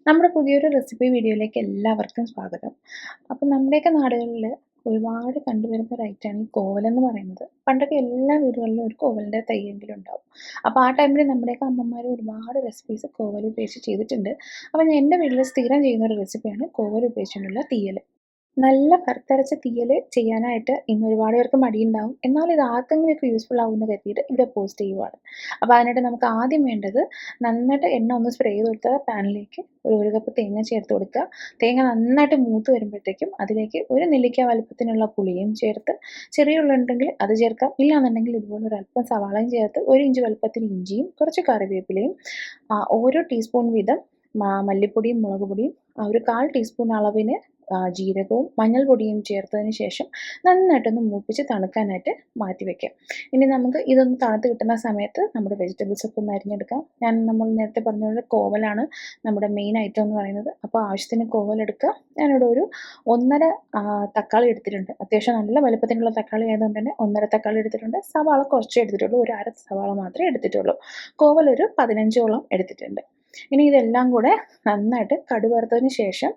നമ്മുടെ പുതിയൊരു റെസിപ്പി വീഡിയോയിലേക്ക് എല്ലാവർക്കും സ്വാഗതം. അപ്പം നമ്മുടെയൊക്കെ നാടുകളിൽ ഒരുപാട് കണ്ടുവരുന്ന ഒരു ഐറ്റമാണ് ഈ കോവലെന്ന് പറയുന്നത്. പണ്ടൊക്കെ എല്ലാ വീടുകളിലും ഒരു കോവലിൻ്റെ തൈയെങ്കിലും ഉണ്ടാവും. അപ്പോൾ ആ ടൈമിൽ നമ്മുടെയൊക്കെ അമ്മമാർ ഒരുപാട് റെസിപ്പീസ് കോവൽ ഉപയോഗിച്ച് ചെയ്തിട്ടുണ്ട്. അപ്പോൾ ഞാൻ എൻ്റെ വീട്ടിൽ സ്ഥിരം ചെയ്യുന്ന ഒരു റെസിപ്പിയാണ് കോവൽ ഉപയോഗിച്ചുകൊണ്ടുള്ള തീയൽ. നല്ല വറുത്തരച്ച തീയൽ ചെയ്യാനായിട്ട് ഇന്ന് ഒരുപാട് പേർക്ക് മടിയുണ്ടാവും. എന്നാൽ ഇത് ആർക്കെങ്കിലുമൊക്കെ യൂസ്ഫുൾ ആവുമെന്ന് കരുതിയിട്ട് ഇവിടെ പോസ്റ്റ് ചെയ്യുവാണ്. അപ്പോൾ അതിനായിട്ട് നമുക്ക് ആദ്യം വേണ്ടത് നന്നായിട്ട് എണ്ണ ഒന്ന് സ്പ്രേ ചെയ്ത് കൊടുത്ത പാനിലേക്ക് ഒരു കപ്പ് തേങ്ങ ചേർത്ത് കൊടുക്കുക. തേങ്ങ നന്നായിട്ട് മൂത്ത് വരുമ്പോഴത്തേക്കും അതിലേക്ക് ഒരു നെല്ലിക്ക വലുപ്പത്തിനുള്ള പുളിയും ചേർത്ത്, ചെറിയ ഉള്ളി ഉണ്ടെങ്കിൽ അത് ചേർക്കാം. ഇല്ലാന്നുണ്ടെങ്കിൽ ഇതുപോലെ ഒരു അല്പം സവാളയും ചേർത്ത് 1 ഇഞ്ച് വലുപ്പത്തിൽ ഇഞ്ചിയും കുറച്ച് കറിവേപ്പിലയും ഓരോ ടീസ്പൂൺ വീതം മല്ലിപ്പൊടിയും മുളക് പൊടിയും ഒരു 1/4 ടീസ്പൂൺ അളവിന് ജീരകവും മഞ്ഞൾപ്പൊടിയും ചേർത്തതിന് ശേഷം നന്നായിട്ടൊന്ന് മൂപ്പിച്ച് തണുക്കാനായിട്ട് മാറ്റി വയ്ക്കാം. ഇനി നമുക്ക് ഇതൊന്ന് തണുത്ത് കിട്ടുന്ന സമയത്ത് നമ്മുടെ വെജിറ്റബിൾസ് ഒക്കെ ഒന്ന് അരിഞ്ഞെടുക്കാം. നമ്മൾ നേരത്തെ പറഞ്ഞ കോവലാണ് നമ്മുടെ മെയിൻ ഐറ്റം എന്ന് പറയുന്നത്. അപ്പോൾ ആവശ്യത്തിന് കോവലെടുക്കുക. ഞാനിവിടെ ഒരു 1.5 തക്കാളി എടുത്തിട്ടുണ്ട്. അത്യാവശ്യം നല്ല വലുപ്പത്തിനുള്ള തക്കാളി ആയതുകൊണ്ട് തന്നെ 1.5 തക്കാളി എടുത്തിട്ടുണ്ട്. സവാള കുറച്ചേ എടുത്തിട്ടുള്ളൂ, ഒരു 1/2 സവാള മാത്രമേ എടുത്തിട്ടുള്ളൂ. കോവൽ ഒരു 15ഓളം എടുത്തിട്ടുണ്ട്. ഇനി ഇതെല്ലാം കൂടെ നന്നായിട്ട് കടുക് വറുത്തതിന് ശേഷം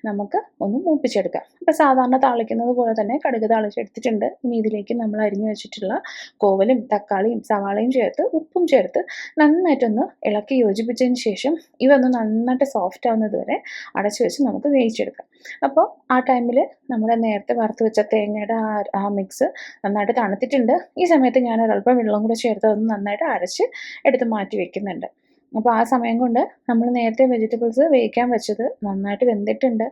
നമുക്ക് ഒന്ന് മൂപ്പിച്ചെടുക്കാം. അപ്പോൾ സാധാരണ താളിക്കുന്നത് പോലെ തന്നെ കടുക് താളിച്ചെടുത്തിട്ടുണ്ട്. ഇനി ഇതിലേക്ക് നമ്മൾ അരിഞ്ഞു വെച്ചിട്ടുള്ള കോവലും തക്കാളിയും സവാളയും ചേർത്ത് ഉപ്പും ചേർത്ത് നന്നായിട്ടൊന്ന് ഇളക്കി യോജിപ്പിച്ചതിന് ശേഷം ഇവയൊന്ന് നന്നായിട്ട് സോഫ്റ്റ് ആവുന്നത് വരെ അടച്ചു വെച്ച് നമുക്ക് വേവിച്ചെടുക്കാം. അപ്പോൾ ആ ടൈമിൽ നമ്മുടെ നേരത്തെ വറുത്ത് വെച്ച തേങ്ങയുടെ ആ മിക്സ് നന്നായിട്ട് തണുത്തിട്ടുണ്ട്. ഈ സമയത്ത് ഞാൻ ഒരല്പം വെള്ളം കൂടെ ചേർത്ത് ഒന്ന് നന്നായിട്ട് അരച്ച് എടുത്ത് മാറ്റി വെക്കുന്നുണ്ട്. അപ്പോൾ ആ സമയം കൊണ്ട് നമ്മൾ നേരത്തെ വെജിറ്റബിൾസ് വേവിക്കാൻ വെച്ചത് നന്നായിട്ട് വെന്തിട്ടുണ്ട്.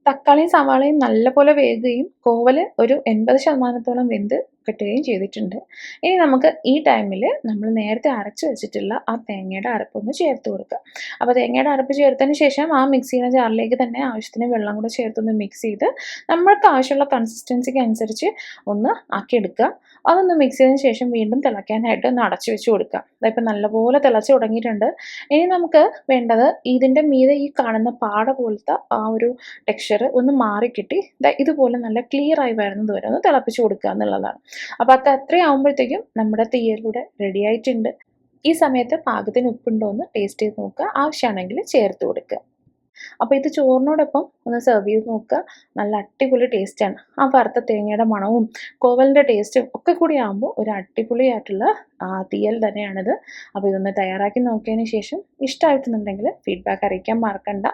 തക്കാളിയും സവാളയും നല്ലപോലെ വേകുകയും കോവൽ ഒരു 80% വെന്ത് കിട്ടുകയും ചെയ്തിട്ടുണ്ട്. ഇനി നമുക്ക് ഈ ടൈമിൽ നമ്മൾ നേരത്തെ അരച്ച് വെച്ചിട്ടുള്ള ആ തേങ്ങയുടെ അരപ്പൊന്ന് ചേർത്ത് കൊടുക്കുക. അപ്പോൾ തേങ്ങയുടെ അരപ്പ് ചേർത്തതിന് ശേഷം ആ മിക്സിയുടെ ജാറിലേക്ക് തന്നെ ആവശ്യത്തിന് വെള്ളം കൂടെ ചേർത്തൊന്ന് മിക്സ് ചെയ്ത് നമ്മൾക്ക് ആവശ്യമുള്ള കൺസിസ്റ്റൻസിക്ക് അനുസരിച്ച് ഒന്ന് ആക്കിയെടുക്കുക. അതൊന്ന് മിക്സ് ചെയ്തതിന് ശേഷം വീണ്ടും തിളയ്ക്കാനായിട്ട് ഒന്ന് അടച്ചു വെച്ച് കൊടുക്കുക. അതിപ്പോൾ നല്ലപോലെ തിളച്ച് തുടങ്ങിയിട്ടുണ്ട്. ഇനി നമുക്ക് വേണ്ടത് ഇതിൻ്റെ മീതെ ഈ കാണുന്ന പാട പോലത്തെ ആ ഒരു ടെക്സ്ചർ ഒന്ന് മാറിക്കിട്ടി ഇതുപോലെ നല്ല ക്ലിയർ ആയി വരുന്നത് വരെ ഒന്ന് തിളപ്പിച്ച് കൊടുക്കുക എന്നുള്ളതാണ്. അപ്പോൾ അത്രയും ആകുമ്പോഴത്തേക്കും നമ്മുടെ തീയലൂടെ റെഡി ആയിട്ടുണ്ട്. ഈ സമയത്ത് പാകത്തിന് ഉപ്പുണ്ടോ എന്ന് ടേസ്റ്റ് ചെയ്ത് നോക്കുക. ആവശ്യമാണെങ്കിൽ ചേർത്ത് കൊടുക്കുക. അപ്പോൾ ഇത് ചോറിനോടൊപ്പം ഒന്ന് സെർവ് ചെയ്ത് നോക്കുക. നല്ല അടിപൊളി ടേസ്റ്റാണ്. ആ വറുത്ത തേങ്ങയുടെ മണവും കോവലിൻ്റെ ടേസ്റ്റും ഒക്കെ കൂടി ആകുമ്പോൾ ഒരു അടിപൊളിയായിട്ടുള്ള തീയൽ തന്നെയാണിത്. അപ്പോൾ ഇതൊന്ന് തയ്യാറാക്കി നോക്കിയതിന് ശേഷം ഇഷ്ടമായിട്ടുണ്ടെങ്കിൽ ഫീഡ്ബാക്ക് അറിയിക്കാൻ മറക്കണ്ട.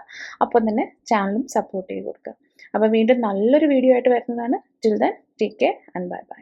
അപ്പം തന്നെ ചാനലും സപ്പോർട്ട് ചെയ്ത് കൊടുക്കുക. അപ്പോൾ വീണ്ടും നല്ലൊരു വീഡിയോ ആയിട്ട് വരുന്നതാണ്. Till then take care and bye bye.